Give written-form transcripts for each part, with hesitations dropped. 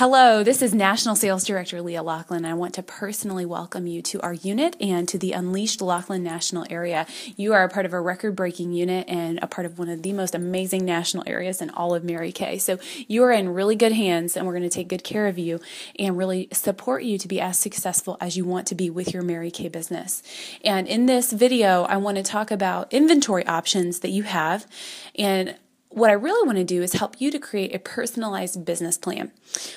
Hello, this is National Sales Director Leah Lauchlan. I want to personally welcome you to our unit and to the Unleashed Lauchlan National Area. You are a part of a record-breaking unit and a part of one of the most amazing national areas in all of Mary Kay. So you are in really good hands, and we're going to take good care of you and really support you to be as successful as you want to be with your Mary Kay business. And in this video, I want to talk about inventory options that you have, and what I really want to do is help you to create a personalized business plan.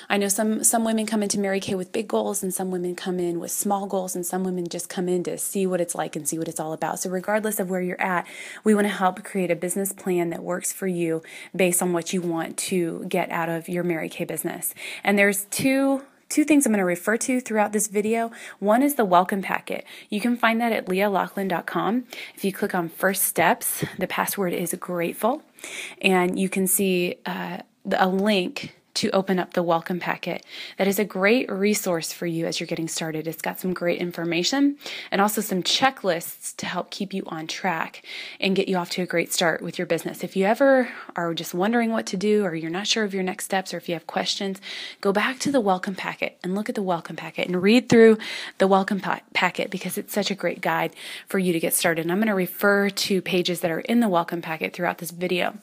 I know some women come into Mary Kay with big goals, and some women come in with small goals, and some women just come in to see what it's like and see what it's all about. So regardless of where you're at, we want to help create a business plan that works for you based on what you want to get out of your Mary Kay business. And there's two things I'm going to refer to throughout this video. One is the welcome packet. You can find that at leahlauchlan.com. If you click on first steps, the password is grateful, and you can see a link to open up the welcome packet. That is a great resource for you as you're getting started. It's got some great information and also some checklists to help keep you on track and get you off to a great start with your business. If you ever are just wondering what to do, or you're not sure of your next steps, or if you have questions, go back to the welcome packet and look at the welcome packet and read through the welcome packet, because it's such a great guide for you to get started. And I'm going to refer to pages that are in the welcome packet throughout this video.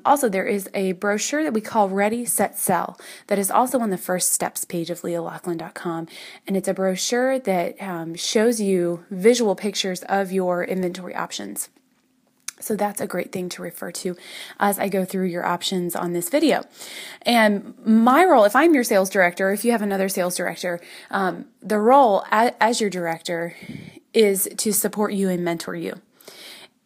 Also, there is a brochure that we call Ready, Set, Sell that is also on the first steps page of leahlauchlan.com, and it's a brochure that shows you visual pictures of your inventory options. So that's a great thing to refer to as I go through your options on this video. And my role, if I'm your sales director, if you have another sales director, the role as your director is to support you and mentor you.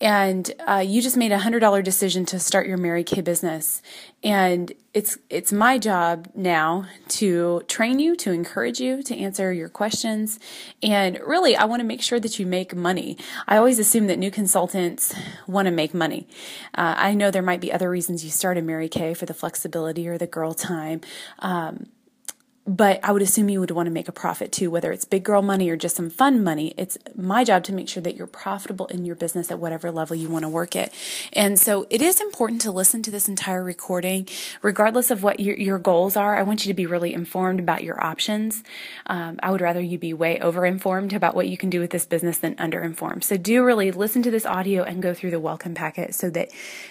And you just made a $100 decision to start your Mary Kay business. And it's my job now to train you, to encourage you, to answer your questions. And really, I want to make sure that you make money. I always assume that new consultants want to make money. I know there might be other reasons you started Mary Kay, for the flexibility or the girl time. But I would assume you would want to make a profit too, whether it's big girl money or just some fun money. It's my job to make sure that you're profitable in your business at whatever level you want to work at. And so it is important to listen to this entire recording, regardless of what your goals are. I want you to be really informed about your options. I would rather you be way over-informed about what you can do with this business than under-informed. So do really listen to this audio and go through the welcome packet so that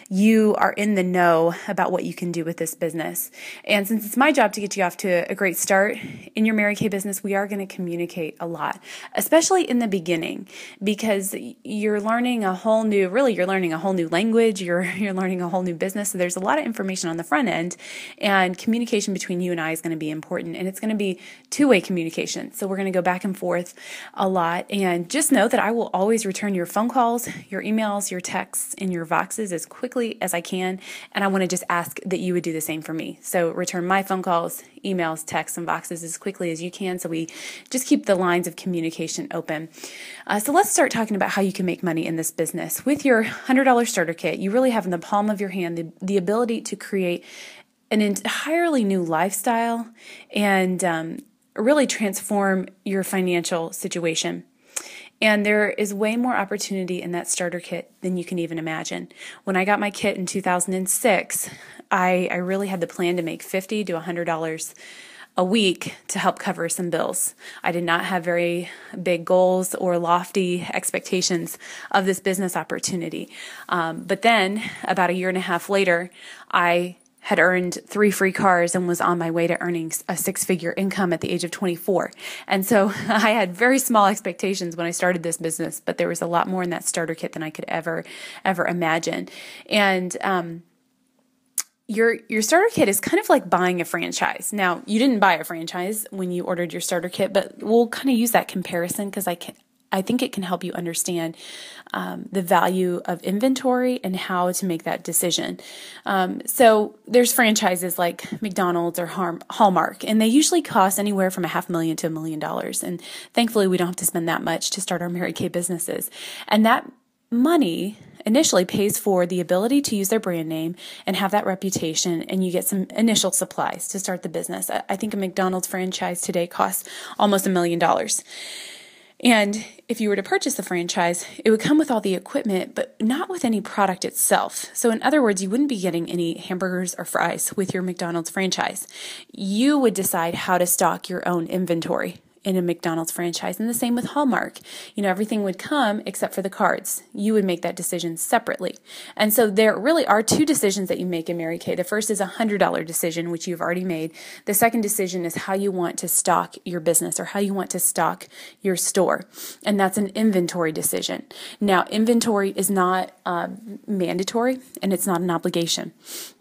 you are in the know about what you can do with this business. And since it's my job to get you off to a great start in your Mary Kay business, we are going to communicate a lot, especially in the beginning, because you're learning a whole new language, you're learning a whole new business. So there's a lot of information on the front end, and communication between you and I is going to be important, and it's going to be two-way communication. So we're going to go back and forth a lot, and just know that I will always return your phone calls, your emails, your texts, and your Voxes as quickly as I can. And I want to just ask that you would do the same for me. So return my phone calls, emails, texts, and Boxes as quickly as you can, so we just keep the lines of communication open. So let's start talking about how you can make money in this business. With your $100 starter kit, you really have in the palm of your hand the ability to create an entirely new lifestyle and really transform your financial situation. And there is way more opportunity in that starter kit than you can even imagine. When I got my kit in 2006, I really had the plan to make $50 to $100 a week to help cover some bills. I did not have very big goals or lofty expectations of this business opportunity. But then about a year and a half later, I had earned 3 free cars and was on my way to earning a 6-figure income at the age of 24. And so I had very small expectations when I started this business, but there was a lot more in that starter kit than I could ever imagine. And your starter kit is kind of like buying a franchise. Now, you didn't buy a franchise when you ordered your starter kit, but we'll kind of use that comparison because I think it can help you understand the value of inventory and how to make that decision. So there's franchises like McDonald's or Hallmark, and they usually cost anywhere from $500,000 to $1 million. And thankfully, we don't have to spend that much to start our Mary Kay businesses. And that money initially pays for the ability to use their brand name and have that reputation, and you get some initial supplies to start the business. I think a McDonald's franchise today costs almost $1 million. And if you were to purchase the franchise, it would come with all the equipment, but not with any product itself. So in other words, you wouldn't be getting any hamburgers or fries with your McDonald's franchise. You would decide how to stock your own inventory in a McDonald's franchise. And the same with Hallmark. Everything would come except for the cards. You would make that decision separately. And so there really are two decisions that you make in Mary Kay. The first is a $100 decision, which you've already made. The second decision is how you want to stock your business or how you want to stock your store. And that's an inventory decision. Now, inventory is not mandatory and it's not an obligation.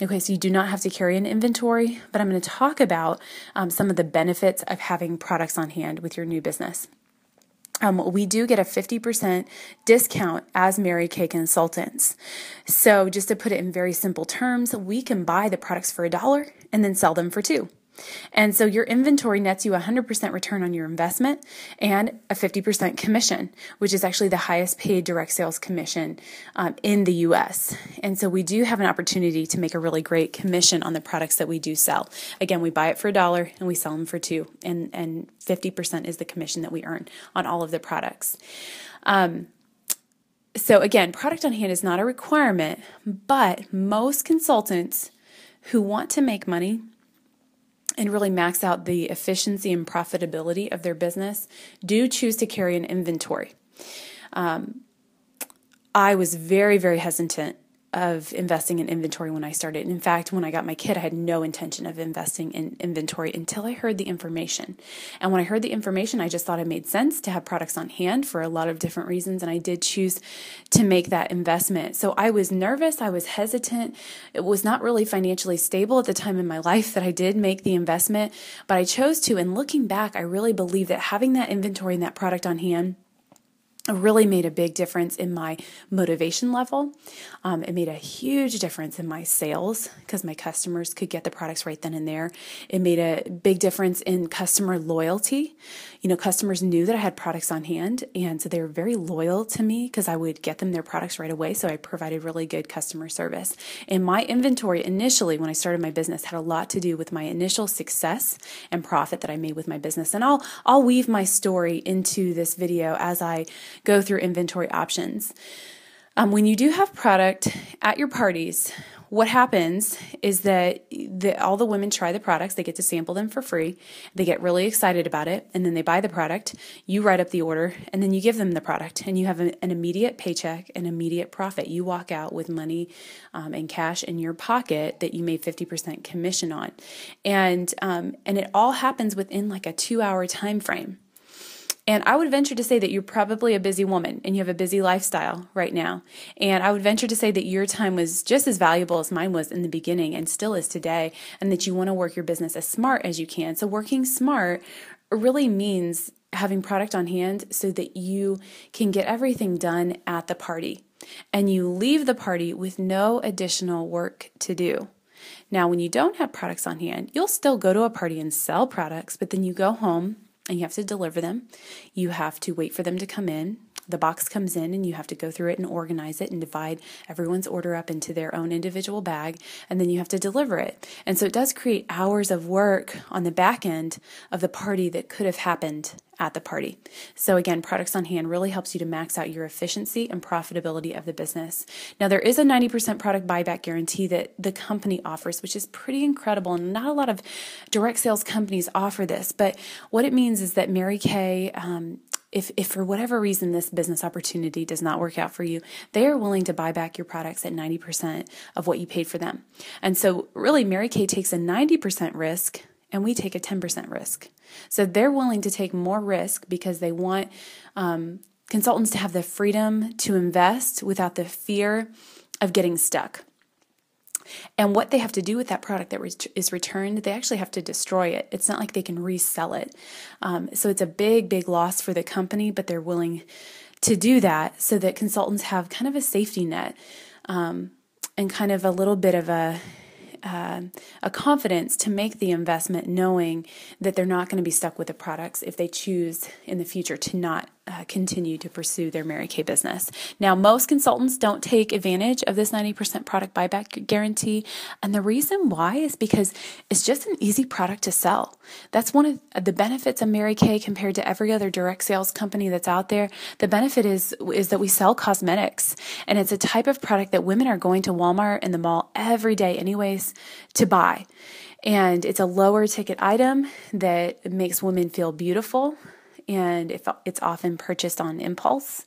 Okay, so you do not have to carry an inventory, but I'm going to talk about some of the benefits of having products on hand with your new business. We do get a 50% discount as Mary Kay consultants. So just to put it in very simple terms, we can buy the products for $1 and then sell them for $2. And so your inventory nets you 100% return on your investment and a 50% commission, which is actually the highest paid direct sales commission in the U.S. And so we do have an opportunity to make a really great commission on the products that we do sell. Again, we buy it for $1 and we sell them for $2, and 50% is the commission that we earn on all of the products. So again, product on hand is not a requirement, but most consultants who want to make money and really max out the efficiency and profitability of their business do choose to carry an inventory. I was very, very hesitant of investing in inventory when I started. In fact, when I got my kid, I had no intention of investing in inventory until I heard the information. And when I heard the information, I just thought it made sense to have products on hand for a lot of different reasons. And I did choose to make that investment. So I was nervous. I was hesitant. It was not really financially stable at the time in my life that I did make the investment, but I chose to. And looking back, I really believe that having that inventory and that product on hand really made a big difference in my motivation level. It made a huge difference in my sales because my customers could get the products right then and there. It made a big difference in customer loyalty. Customers knew that I had products on hand, and so they were very loyal to me because I would get them their products right away. So I provided really good customer service. And my inventory initially, when I started my business, had a lot to do with my initial success and profit that I made with my business. And I'll weave my story into this video as I go through inventory options. When you do have product at your parties, what happens is that all the women try the products. They get to sample them for free. They get really excited about it, and then they buy the product. You write up the order, and then you give them the product, and you have an immediate paycheck, an immediate profit. You walk out with money and cash in your pocket that you made 50% commission on, and it all happens within like a 2-hour time frame. And I would venture to say that you're probably a busy woman and you have a busy lifestyle right now. And I would venture to say that your time was just as valuable as mine was in the beginning and still is today, and that you want to work your business as smart as you can. So working smart really means having product on hand so that you can get everything done at the party and you leave the party with no additional work to do. Now, when you don't have products on hand, you'll still go to a party and sell products, but then you go home and you have to deliver them. You have to wait for them to come in. The box comes in and you have to go through it and organize it and divide everyone's order up into their own individual bag, and then you have to deliver it. And so it does create hours of work on the back end of the party that could have happened at the party. So again, products on hand really helps you to max out your efficiency and profitability of the business. Now, there is a 90% product buyback guarantee that the company offers, which is pretty incredible. And not a lot of direct sales companies offer this, but what it means is that Mary Kay, if for whatever reason this business opportunity does not work out for you, they are willing to buy back your products at 90% of what you paid for them. And so really Mary Kay takes a 90% risk and we take a 10% risk. So they're willing to take more risk because they want consultants to have the freedom to invest without the fear of getting stuck. And what they have to do with that product that is returned, they actually have to destroy it. It's not like they can resell it. So it's a big, big loss for the company, but they're willing to do that so that consultants have kind of a safety net and kind of a little bit of a confidence to make the investment, knowing that they're not going to be stuck with the products if they choose in the future to not continue to pursue their Mary Kay business. Now, most consultants don't take advantage of this 90% product buyback guarantee. And the reason why is because it's just an easy product to sell. That's one of the benefits of Mary Kay compared to every other direct sales company that's out there. The benefit is that we sell cosmetics, and it's a type of product that women are going to Walmart and the mall every day anyways to buy. And it's a lower ticket item that makes women feel beautiful. And it's often purchased on impulse.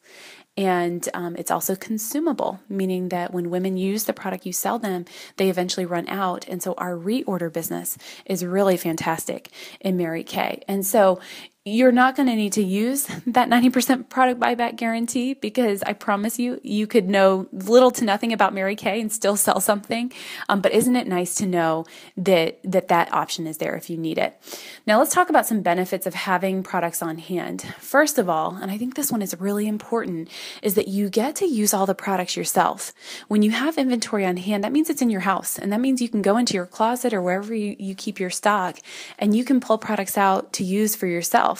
And it's also consumable, meaning that when women use the product you sell them, they eventually run out. And so our reorder business is really fantastic in Mary Kay. And so you're not going to need to use that 90% product buyback guarantee, because I promise you could know little to nothing about Mary Kay and still sell something. But isn't it nice to know that option is there if you need it? Now let's talk about some benefits of having products on hand. First of all, and I think this one is really important, is that you get to use all the products yourself. When you have inventory on hand, that means it's in your house, and that means you can go into your closet or wherever you keep your stock, and you can pull products out to use for yourself.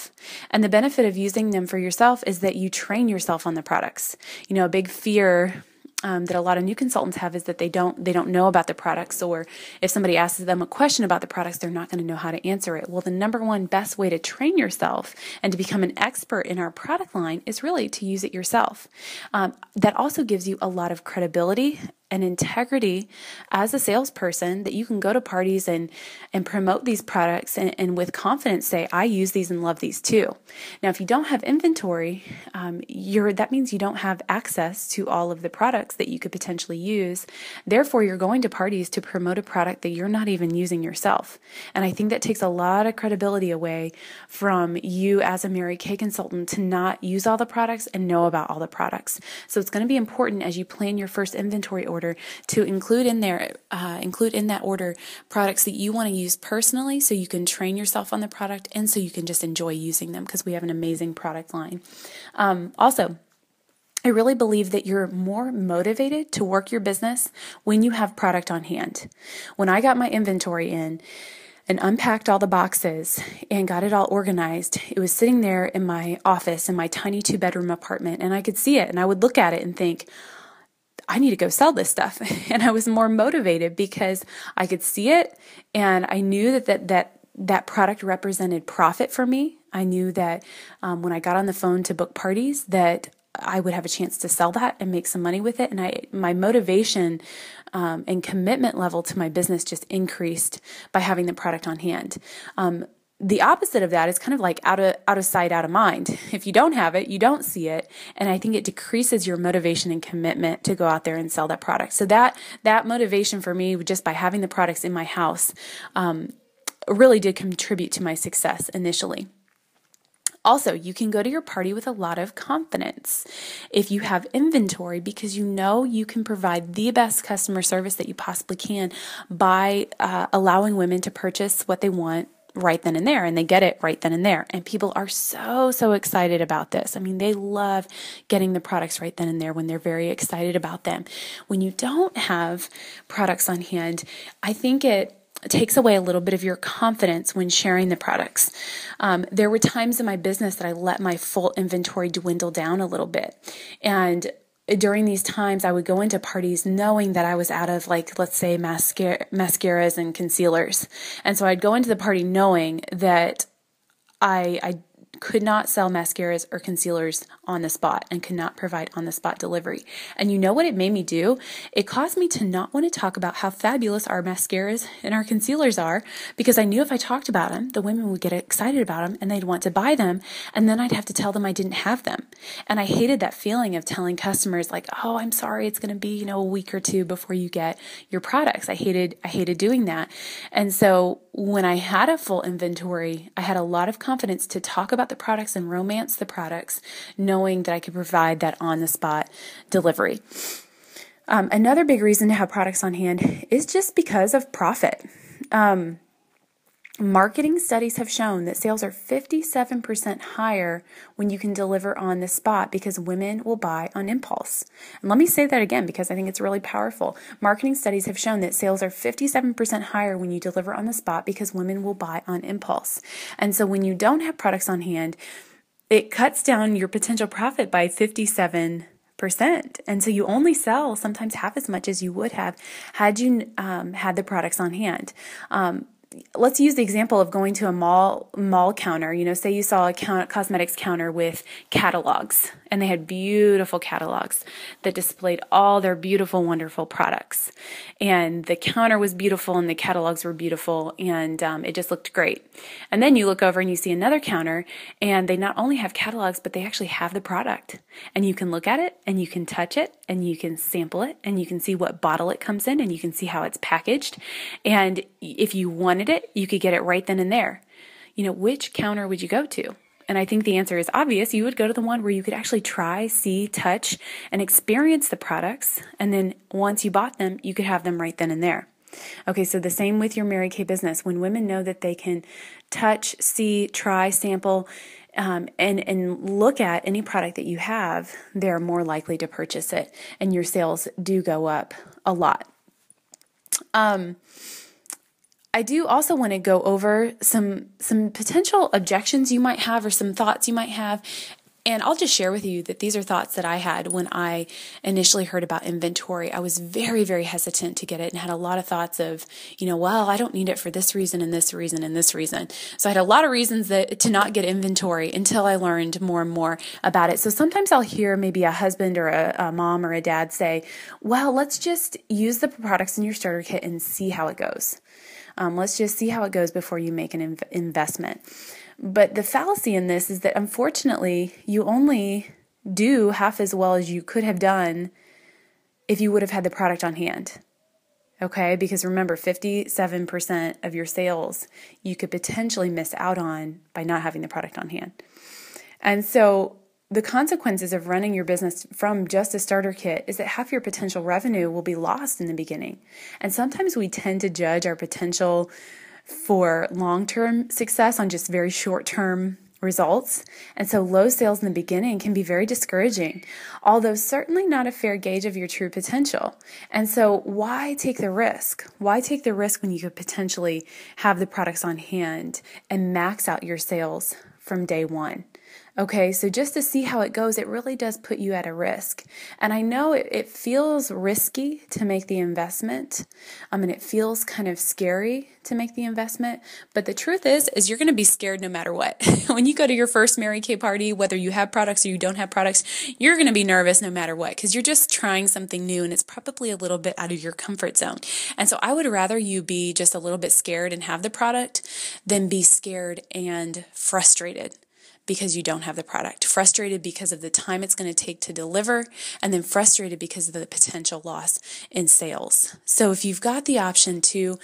And the benefit of using them for yourself is that you train yourself on the products. You know, a big fear that a lot of new consultants have is that they don't know about the products, or if somebody asks them a question about the products, they're not going to know how to answer it. Well, the number one best way to train yourself and to become an expert in our product line is really to use it yourself. That also gives you a lot of credibility and integrity as a salesperson, that you can go to parties and promote these products and with confidence say, I use these and love these too. Now, if you don't have inventory, that means you don't have access to all of the products that you could potentially use. Therefore, you're going to parties to promote a product that you're not even using yourself. And I think that takes a lot of credibility away from you as a Mary Kay consultant to not use all the products and know about all the products. So it's going to be important as you plan your first inventory order to include in that order products that you want to use personally, so you can train yourself on the product and so you can just enjoy using them, because we have an amazing product line. Also, I really believe that you're more motivated to work your business when you have product on hand. When I got my inventory in and unpacked all the boxes and got it all organized, it was sitting there in my office in my tiny 2-bedroom apartment, and I could see it, and I would look at it and think, I need to go sell this stuff. And I was more motivated because I could see it, and I knew that product represented profit for me. I knew that when I got on the phone to book parties, that I would have a chance to sell that and make some money with it. And my motivation and commitment level to my business just increased by having the product on hand. The opposite of that is kind of like out of sight, out of mind. If you don't have it, you don't see it. And I think it decreases your motivation and commitment to go out there and sell that product. So that motivation for me, just by having the products in my house, really did contribute to my success initially. Also, you can go to your party with a lot of confidence if you have inventory, because you know you can provide the best customer service that you possibly can by allowing women to purchase what they want right then and there, and they get it right then and there. And people are so excited about this. I mean, they love getting the products right then and there when they're very excited about them. When you don't have products on hand, I think it takes away a little bit of your confidence when sharing the products. There were times in my business that I let my full inventory dwindle down a little bit. And during these times, I would go into parties knowing that I was out of, like, let's say, mascaras and concealers. And so I'd go into the party knowing that I could not sell mascaras or concealers on the spot and could not provide on-the-spot delivery. And you know what it made me do? It caused me to not want to talk about how fabulous our mascaras and our concealers are, because I knew if I talked about them, the women would get excited about them and they'd want to buy them, and then I'd have to tell them I didn't have them. And I hated that feeling of telling customers, like, oh, I'm sorry, it's going to be, a week or two before you get your products. I hated doing that. And so when I had a full inventory, I had a lot of confidence to talk about the products and romance the products, knowing that I could provide that on-the-spot delivery. Another big reason to have products on hand is just because of profit. Marketing studies have shown that sales are 57% higher when you can deliver on the spot, because women will buy on impulse. And let me say that again, because I think it's really powerful. Marketing studies have shown that sales are 57% higher when you deliver on the spot, because women will buy on impulse. And so when you don't have products on hand, it cuts down your potential profit by 57%. And so you only sell sometimes half as much as you would have had you had the products on hand. Let's use the example of going to a mall counter. Say you saw a cosmetics counter with catalogs, and they had beautiful catalogs that displayed all their beautiful, wonderful products. And the counter was beautiful, and the catalogs were beautiful, and it just looked great. And then you look over and you see another counter, and they not only have catalogs, but they actually have the product. And you can look at it, and you can touch it, and you can sample it, and you can see what bottle it comes in, and you can see how it's packaged. And if you wanted it, you could get it right then and there. Which counter would you go to? And I think the answer is obvious. You would go to the one where you could actually try, see, touch, and experience the products. And then once you bought them, you could have them right then and there. Okay, so the same with your Mary Kay business. When women know that they can touch, see, try, sample, and look at any product that you have, they're more likely to purchase it. And your sales do go up a lot. I do also want to go over some potential objections you might have or some thoughts you might have. And I'll just share with you that these are thoughts that I had when I initially heard about inventory. I was very, very hesitant to get it and had a lot of thoughts of, well, I don't need it for this reason and this reason and this reason. So I had a lot of reasons to not get inventory until I learned more and more about it. So sometimes I'll hear maybe a husband or a mom or a dad say, well, let's just use the products in your starter kit and see how it goes. Let's just see how it goes before you make an investment. But the fallacy in this is that unfortunately, you only do half as well as you could have done if you would have had the product on hand. Okay? Because remember, 57% of your sales you could potentially miss out on by not having the product on hand. And so the consequences of running your business from just a starter kit is that half your potential revenue will be lost in the beginning. And sometimes we tend to judge our potential for long-term success on just very short-term results. And so low sales in the beginning can be very discouraging, although certainly not a fair gauge of your true potential. And so why take the risk? Why take the risk when you could potentially have the products on hand and max out your sales from day one? Okay, so just to see how it goes, it really does put you at a risk. And I know it feels risky to make the investment. And it feels kind of scary to make the investment. But the truth is you're going to be scared no matter what. When you go to your first Mary Kay party, whether you have products or you don't have products, you're going to be nervous no matter what, because you're just trying something new and it's probably a little bit out of your comfort zone. And so I would rather you be just a little bit scared and have the product than be scared and frustrated because you don't have the product, frustrated because of the time it's going to take to deliver, and then frustrated because of the potential loss in sales. So if you've got the option to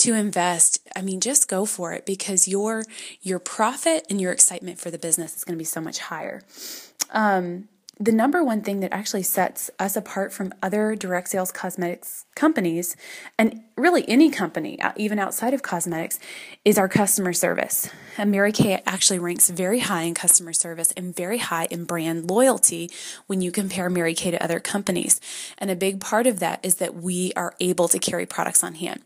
invest, just go for it, because your profit and your excitement for the business is going to be so much higher. The number one thing that actually sets us apart from other direct sales cosmetics companies, and really any company, even outside of cosmetics, is our customer service. And Mary Kay actually ranks very high in customer service and very high in brand loyalty when you compare Mary Kay to other companies. And a big part of that is that we are able to carry products on hand.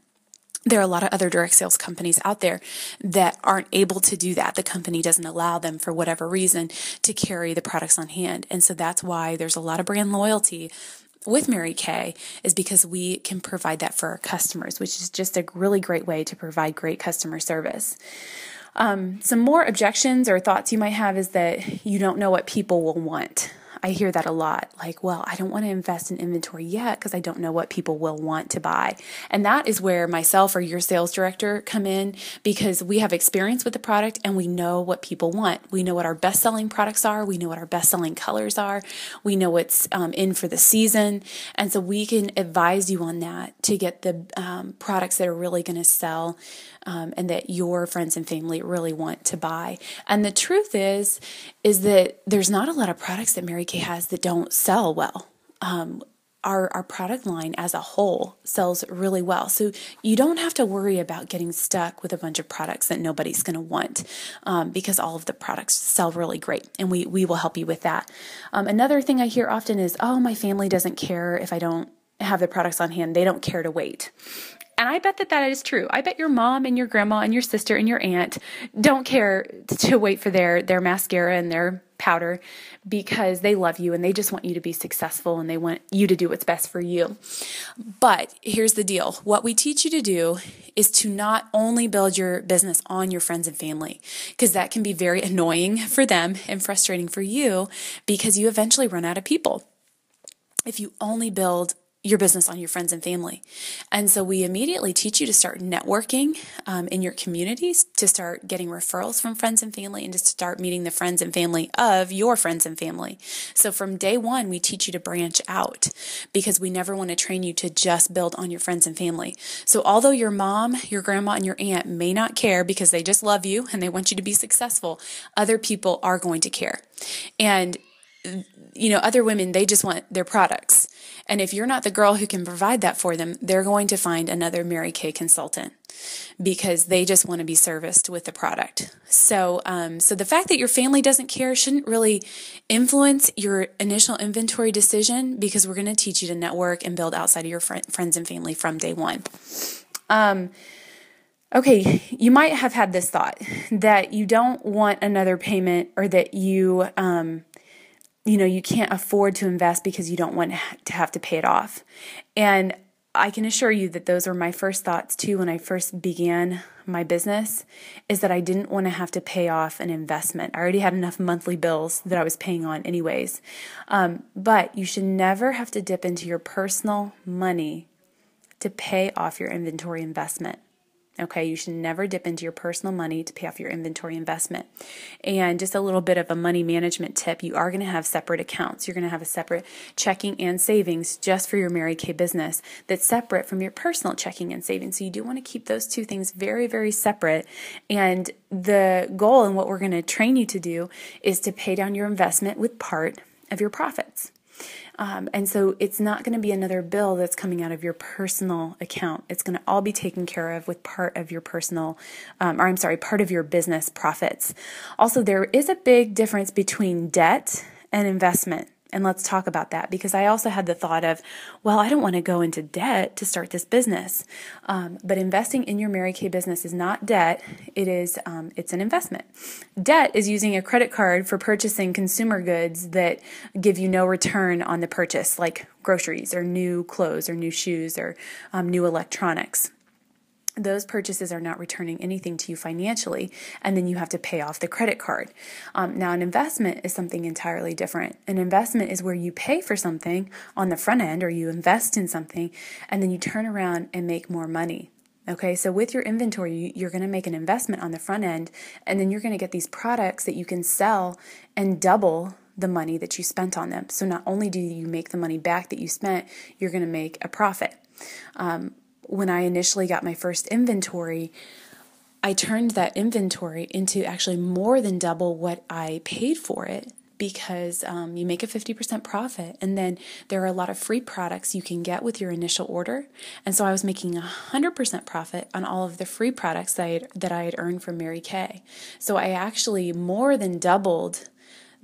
There are a lot of other direct sales companies out there that aren't able to do that. The company doesn't allow them, for whatever reason, to carry the products on hand. And so that's why there's a lot of brand loyalty with Mary Kay, is because we can provide that for our customers, which is just a really great way to provide great customer service. Some more objections or thoughts you might have is that you don't know what people will want. I hear that a lot. Like, well, I don't want to invest in inventory yet because I don't know what people will want to buy. And that is where myself or your sales director come in, because we have experience with the product and we know what people want. We know what our best-selling products are. We know what our best-selling colors are. We know what's in for the season. And so we can advise you on that to get the products that are really going to sell and that your friends and family really want to buy. And the truth is that there's not a lot of products that Mary Kay has that don't sell well. Our product line as a whole sells really well. So you don't have to worry about getting stuck with a bunch of products that nobody's going to want, because all of the products sell really great, and we will help you with that. Another thing I hear often is, oh, my family doesn't care if I don't have the products on hand. They don't care to wait. And I bet that is true. I bet your mom and your grandma and your sister and your aunt don't care to wait for their mascara and their powder because they love you and they just want you to be successful and they want you to do what's best for you. But here's the deal. What we teach you to do is to not only build your business on your friends and family, because that can be very annoying for them and frustrating for you because you eventually run out of people if you only build your business on your friends and family. And so we immediately teach you to start networking in your communities, to start getting referrals from friends and family, and to start meeting the friends and family of your friends and family. So from day one, we teach you to branch out because we never want to train you to just build on your friends and family. So although your mom, your grandma, and your aunt may not care because they just love you and they want you to be successful, other people are going to care. And other women, they just want their products. And if you're not the girl who can provide that for them, they're going to find another Mary Kay consultant because they just want to be serviced with the product. So the fact that your family doesn't care shouldn't really influence your initial inventory decision because we're going to teach you to network and build outside of your friends and family from day one. Okay, you might have had this thought that you don't want another payment or that you can't afford to invest because you don't want to have to pay it off. And I can assure you that those were my first thoughts too when I first began my business, is that I didn't want to have to pay off an investment. I already had enough monthly bills that I was paying on anyways. But you should never have to dip into your personal money to pay off your inventory investment. Okay, you should never dip into your personal money to pay off your inventory investment. And just a little bit of a money management tip, you are going to have separate accounts. You're going to have a separate checking and savings just for your Mary Kay business that's separate from your personal checking and savings. So you do want to keep those two things very, very separate. And the goal and what we're going to train you to do is to pay down your investment with part of your profits. And so it's not going to be another bill that's coming out of your personal account. It's going to all be taken care of with part of your part of your business profits. Also, there is a big difference between debt and investment. And let's talk about that because I also had the thought of, well, I don't want to go into debt to start this business. But investing in your Mary Kay business is not debt. It's an investment. Debt is using a credit card for purchasing consumer goods that give you no return on the purchase, like groceries or new clothes or new shoes or new electronics. Those purchases are not returning anything to you financially, and then you have to pay off the credit card. Now, an investment is something entirely different. An investment is where you pay for something on the front end, or you invest in something, and then you turn around and make more money. Okay, so with your inventory, you're going to make an investment on the front end, and then you're going to get these products that you can sell and double the money that you spent on them. So not only do you make the money back that you spent, you're going to make a profit. When I initially got my first inventory, I turned that inventory into actually more than double what I paid for it because you make a 50% profit, and then there are a lot of free products you can get with your initial order. And so I was making 100% profit on all of the free products that I had earned from Mary Kay. So I actually more than doubled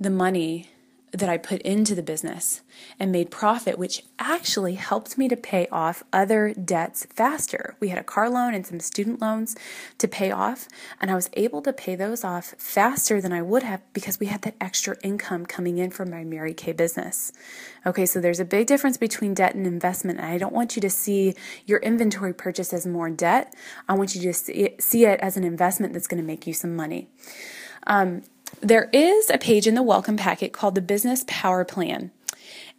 the money that I put into the business and made profit, which actually helped me to pay off other debts faster. We had a car loan and some student loans to pay off, and I was able to pay those off faster than I would have because we had that extra income coming in from my Mary Kay business. Okay, so there's a big difference between debt and investment, and I don't want you to see your inventory purchase as more debt. I want you to see it as an investment that's going to make you some money. There is a page in the welcome packet called the Business Power Plan.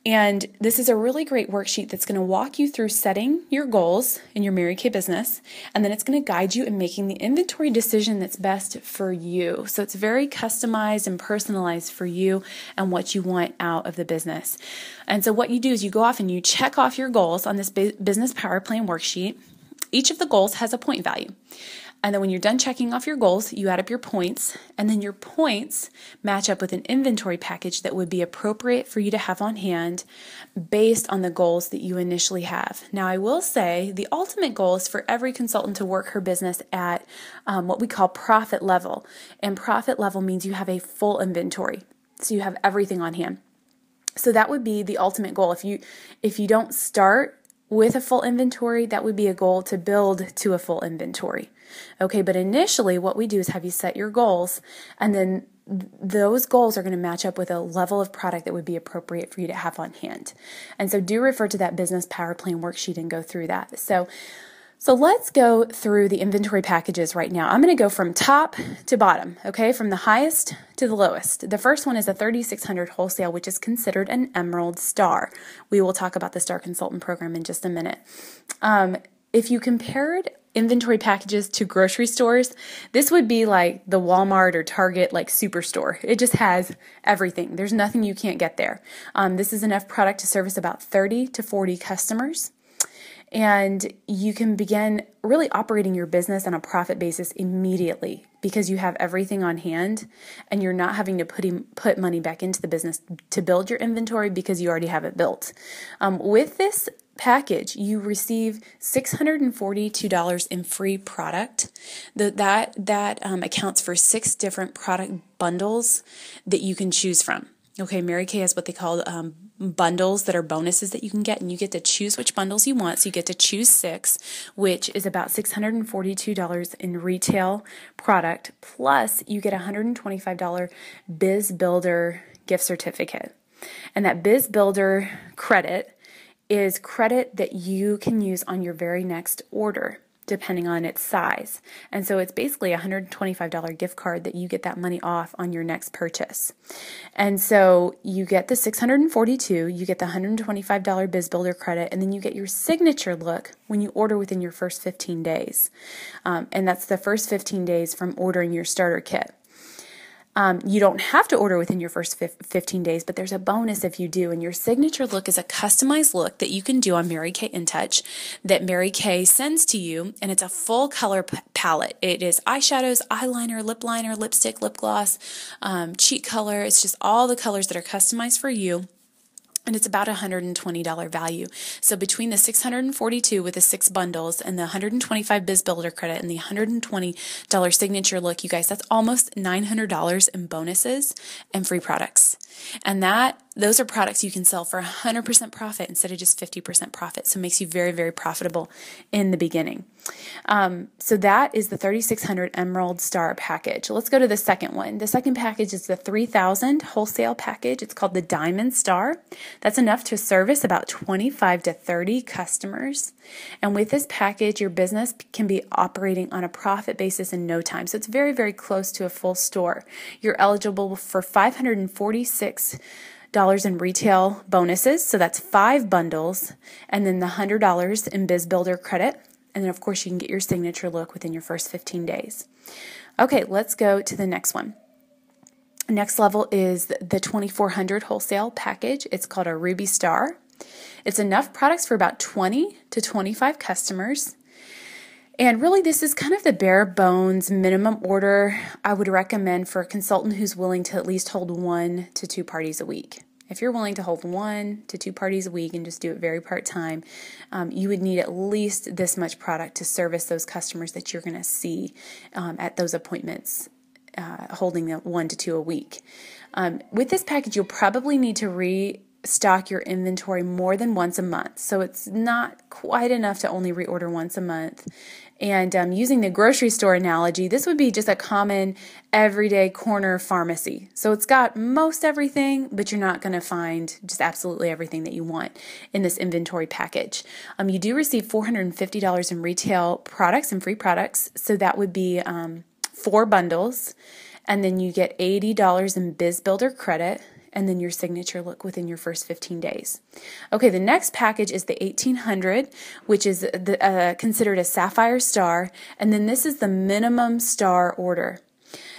And this is a really great worksheet that's going to walk you through setting your goals in your Mary Kay business. And then it's going to guide you in making the inventory decision that's best for you. So it's very customized and personalized for you and what you want out of the business. And so what you do is you go off and you check off your goals on this Business Power Plan worksheet. Each of the goals has a point value. And then when you're done checking off your goals, you add up your points, and then your points match up with an inventory package that would be appropriate for you to have on hand based on the goals that you initially have. Now, I will say the ultimate goal is for every consultant to work her business at what we call profit level. And profit level means you have a full inventory, so you have everything on hand. So that would be the ultimate goal. If you don't start with a full inventory, that would be a goal to build to a full inventory. Okay, but initially what we do is have you set your goals, and then those goals are going to match up with a level of product that would be appropriate for you to have on hand. And so do refer to that business power plan worksheet and go through that. So let's go through the inventory packages right now. I'm going to go from top to bottom, okay, from the highest to the lowest. The first one is a 3600 wholesale, which is considered an Emerald Star. We will talk about the Star Consultant program in just a minute. If you compared inventory packages to grocery stores, this would be like the Walmart or Target like superstore. It just has everything. There's nothing you can't get there. This is enough product to service about 30 to 40 customers. And you can begin really operating your business on a profit basis immediately because you have everything on hand and you're not having to put money back into the business to build your inventory because you already have it built. With this package, you receive $642 in free product. That accounts for 6 different product bundles that you can choose from. Okay, Mary Kay has what they call bundles that are bonuses that you can get, and you get to choose which bundles you want. So you get to choose 6, which is about $642 in retail product, plus you get a $125 Biz Builder gift certificate. And that Biz Builder credit is credit that you can use on your very next order, depending on its size. And so it's basically a $125 gift card that you get that money off on your next purchase. And so you get the $642, you get the $125 Biz Builder credit, and then you get your signature look when you order within your first 15 days. And that's the first 15 days from ordering your starter kit. You don't have to order within your first 15 days, but there's a bonus if you do. And your signature look is a customized look that you can do on Mary Kay InTouch that Mary Kay sends to you. And it's a full color palette. It is eyeshadows, eyeliner, lip liner, lipstick, lip gloss, cheek color. It's just all the colors that are customized for you. And it's about $120 value. So between the $642 with the 6 bundles and the $125 Biz Builder credit and the $120 signature look, you guys, that's almost $900 in bonuses and free products. And those are products you can sell for 100% profit instead of just 50% profit. So it makes you very, very profitable in the beginning. So that is the 3600 Emerald Star package. Let's go to the second one. The second package is the 3000 wholesale package. It's called the Diamond Star. That's enough to service about 25 to 30 customers. And with this package, your business can be operating on a profit basis in no time. So it's very, very close to a full store. You're eligible for $546 in retail bonuses. So that's 5 bundles, and then the $100 in Biz Builder credit. And then, of course, you can get your signature look within your first 15 days. Okay, let's go to the next one. Next level is the 2400 wholesale package. It's called a Ruby Star. It's enough products for about 20 to 25 customers. And really, this is kind of the bare bones minimum order I would recommend for a consultant who's willing to at least hold 1 to 2 parties a week. If you're willing to hold 1 to 2 parties a week and just do it very part-time, you would need at least this much product to service those customers that you're going to see at those appointments, holding 1 to 2 a week. With this package, you'll probably need to restock your inventory more than once a month. So it's not quite enough to only reorder once a month. And using the grocery store analogy, this would be just a common everyday corner pharmacy. So it's got most everything, but you're not going to find just absolutely everything that you want in this inventory package. You do receive $450 in retail products and free products. So that would be 4 bundles. And then you get $80 in Biz Builder credit, and then your signature look within your first 15 days. Okay, the next package is the 1800, which is considered a Sapphire Star, and then this is the minimum star order.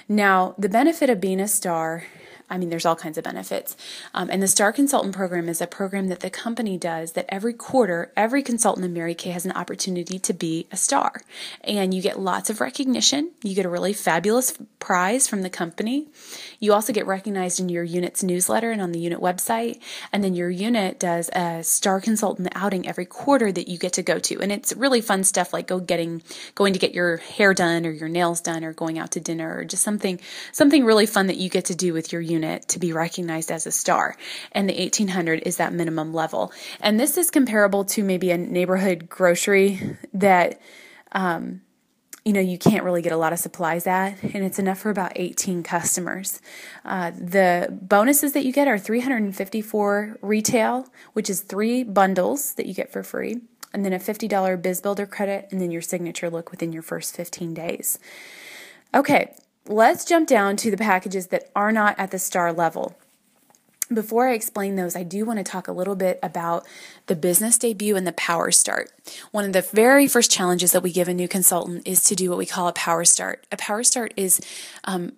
Now, the benefit of being a star, I mean, there's all kinds of benefits. And the Star Consultant program is a program that the company does that every quarter, every consultant in Mary Kay has an opportunity to be a star. And you get lots of recognition. You get a really fabulous prize from the company. You also get recognized in your unit's newsletter and on the unit website. And then your unit does a Star Consultant outing every quarter that you get to go to. And it's really fun stuff like going to get your hair done or your nails done or going out to dinner or just something really fun that you get to do with your unit to be recognized as a star. And the 1800 is that minimum level. And this is comparable to maybe a neighborhood grocery that you can't really get a lot of supplies at, and it's enough for about 18 customers. The bonuses that you get are $354 retail, which is 3 bundles that you get for free, and then a $50 Biz Builder credit, and then your signature look within your first 15 days. Okay, let's jump down to the packages that are not at the star level. Before I explain those, I do want to talk a little bit about the business debut and the power start. One of the very first challenges that we give a new consultant is to do what we call a power start. A power start is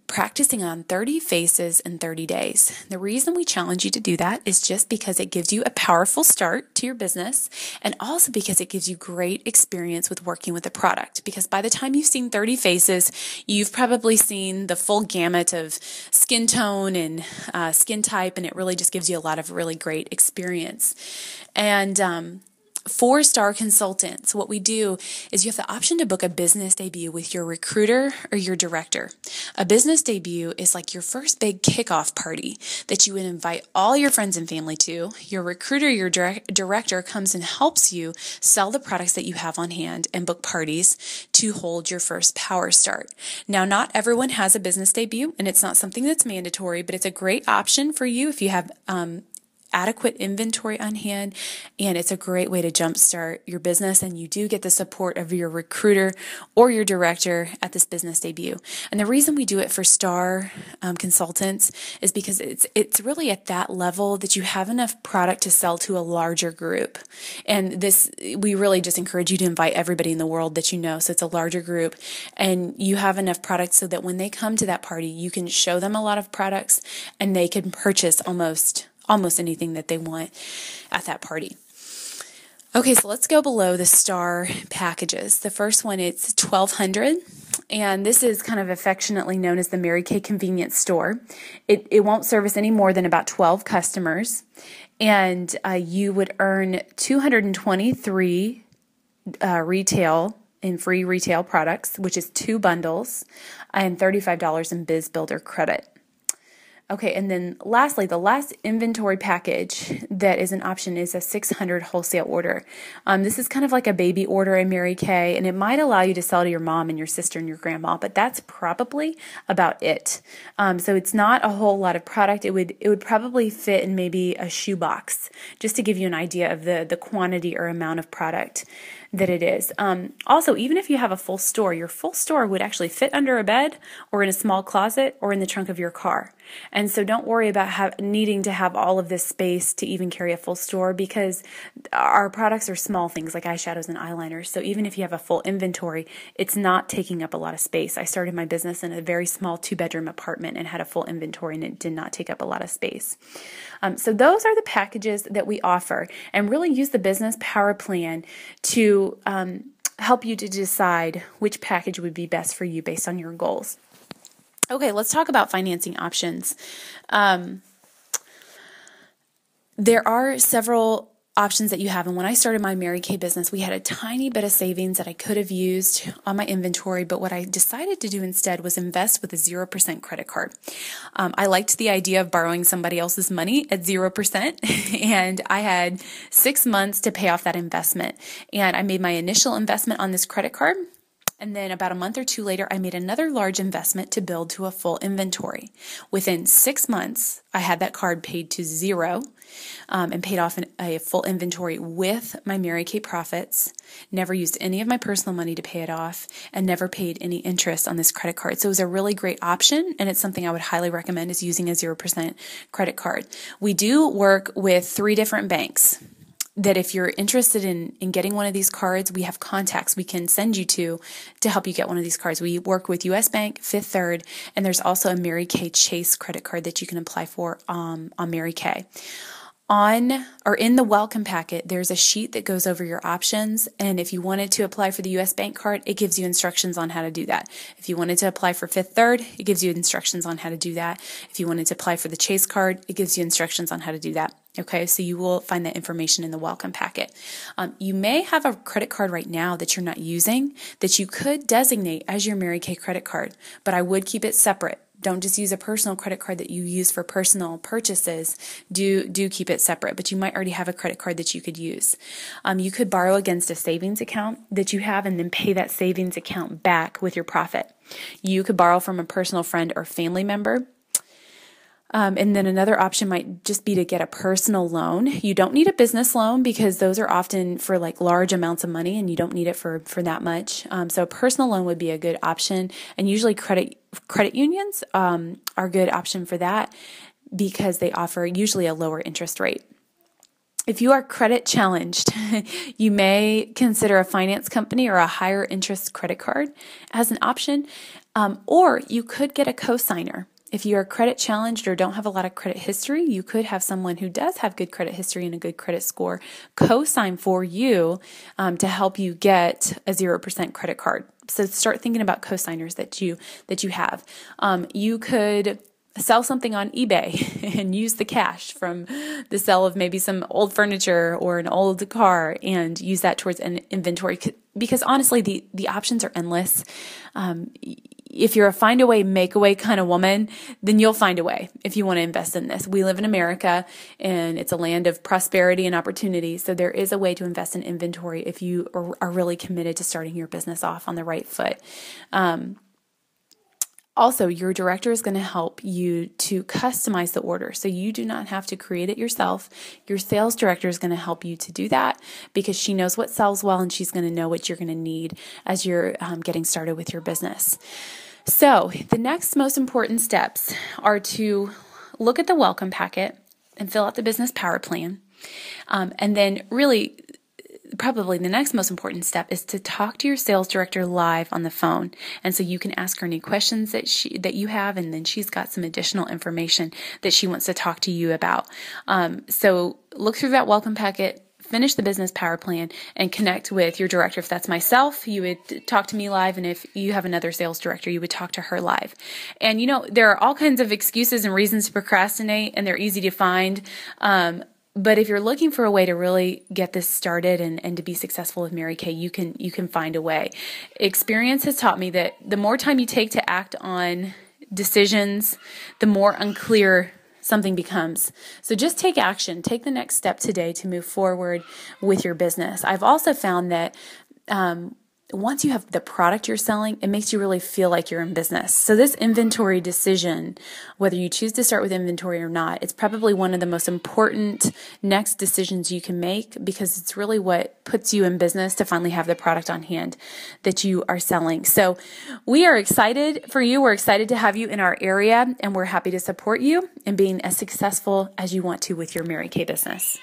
practicing on 30 faces in 30 days. The reason we challenge you to do that is just because it gives you a powerful start to your business, and also because it gives you great experience with working with the product. Because by the time you've seen 30 faces, you've probably seen the full gamut of skin tone and skin type, and it really just gives you a lot of really great experience. And for star consultants, what we do is you have the option to book a business debut with your recruiter or your director. A business debut is like your first big kickoff party that you would invite all your friends and family to. Your recruiter, your director comes and helps you sell the products that you have on hand and book parties to hold your first power start. Now, not everyone has a business debut, and it's not something that's mandatory, but it's a great option for you if you have adequate inventory on hand, and it's a great way to jumpstart your business, and you do get the support of your recruiter or your director at this business debut. And the reason we do it for star consultants is because it's really at that level that you have enough product to sell to a larger group. And this, we really just encourage you to invite everybody in the world that you know, so it's a larger group, and you have enough product so that when they come to that party, you can show them a lot of products and they can purchase almost anything that they want at that party. Okay, so let's go below the star packages. The first one, it's $1,200, and this is kind of affectionately known as the Mary Kay Convenience Store. It won't service any more than about 12 customers, and you would earn $223 retail in free retail products, which is 2 bundles, and $35 in Biz Builder credit. Okay, and then lastly, the last inventory package that is an option is a $600 wholesale order. This is kind of like a baby order in Mary Kay, and it might allow you to sell to your mom and your sister and your grandma, but that's probably about it. So it's not a whole lot of product. It would probably fit in maybe a shoebox, just to give you an idea of the quantity or amount of product that it is. Also, even if you have a full store, your full store would actually fit under a bed or in a small closet or in the trunk of your car. And so don't worry about needing to have all of this space to even carry a full store, because our products are small things like eyeshadows and eyeliners. So even if you have a full inventory, it's not taking up a lot of space. I started my business in a very small 2-bedroom apartment and had a full inventory, and it did not take up a lot of space. So those are the packages that we offer, and really use the business power plan to help you to decide which package would be best for you based on your goals. Okay, let's talk about financing options. There are several options that you have. And when I started my Mary Kay business, we had a tiny bit of savings that I could have used on my inventory, but what I decided to do instead was invest with a 0% credit card. I liked the idea of borrowing somebody else's money at 0%, and I had 6 months to pay off that investment. And I made my initial investment on this credit card. And then about a month or 2 later, I made another large investment to build to a full inventory. Within 6 months, I had that card paid to zero and paid off a full inventory with my Mary Kay profits, never used any of my personal money to pay it off, and never paid any interest on this credit card. So it was a really great option, and it's something I would highly recommend, is using a 0% credit card. We do work with 3 different banks that if you're interested in getting one of these cards, we have contacts we can send you to help you get one of these cards. We work with US Bank, Fifth Third, and there's also a Mary Kay Chase credit card that you can apply for on Mary Kay. In the welcome packet, there's a sheet that goes over your options, and if you wanted to apply for the US Bank card, it gives you instructions on how to do that. If you wanted to apply for Fifth Third, it gives you instructions on how to do that. If you wanted to apply for the Chase card, it gives you instructions on how to do that. Okay, so you will find that information in the welcome packet. You may have a credit card right now that you're not using that you could designate as your Mary Kay credit card, but I would keep it separate. Don't just use a personal credit card that you use for personal purchases. Do keep it separate, but you might already have a credit card that you could use. You could borrow against a savings account that you have and then pay that savings account back with your profit. You could borrow from a personal friend or family member. And then another option might just be to get a personal loan. You don't need a business loan because those are often for like large amounts of money and you don't need it for that much. So a personal loan would be a good option. And usually credit unions are a good option for that because they offer usually a lower interest rate. If you are credit challenged, you may consider a finance company or a higher interest credit card as an option, or you could get a cosigner. If you are credit challenged or don't have a lot of credit history, you could have someone who does have good credit history and a good credit score co-sign for you to help you get a 0% credit card. So start thinking about co-signers that you have. You could sell something on eBay and use the cash from the sale of maybe some old furniture or an old car and use that towards an inventory. Because honestly, the options are endless. If you're a find a way, make a way kind of woman, then you'll find a way if you want to invest in this. We live in America and it's a land of prosperity and opportunity. So there is a way to invest in inventory if you are really committed to starting your business off on the right foot. Also, your director is going to help you to customize the order. So you do not have to create it yourself. Your sales director is going to help you to do that because she knows what sells well and she's going to know what you're going to need as you're getting started with your business. So the next most important steps are to look at the welcome packet and fill out the business power plan. And then really, probably the next most important step is to talk to your sales director live on the phone. And so you can ask her any questions that you have, and then she's got some additional information that she wants to talk to you about. So look through that welcome packet, finish the business power plan, and connect with your director. If that's myself, you would talk to me live. And if you have another sales director, you would talk to her live. And there are all kinds of excuses and reasons to procrastinate, and they're easy to find. But if you're looking for a way to really get this started and to be successful with Mary Kay, you can find a way. Experience has taught me that the more time you take to act on decisions, the more unclear something becomes. So just take action. Take the next step today to move forward with your business. I've also found that once you have the product you're selling, it makes you really feel like you're in business. So this inventory decision, whether you choose to start with inventory or not, it's probably one of the most important next decisions you can make because it's really what puts you in business to finally have the product on hand that you are selling. So we are excited for you. We're excited to have you in our area, and we're happy to support you in being as successful as you want to with your Mary Kay business.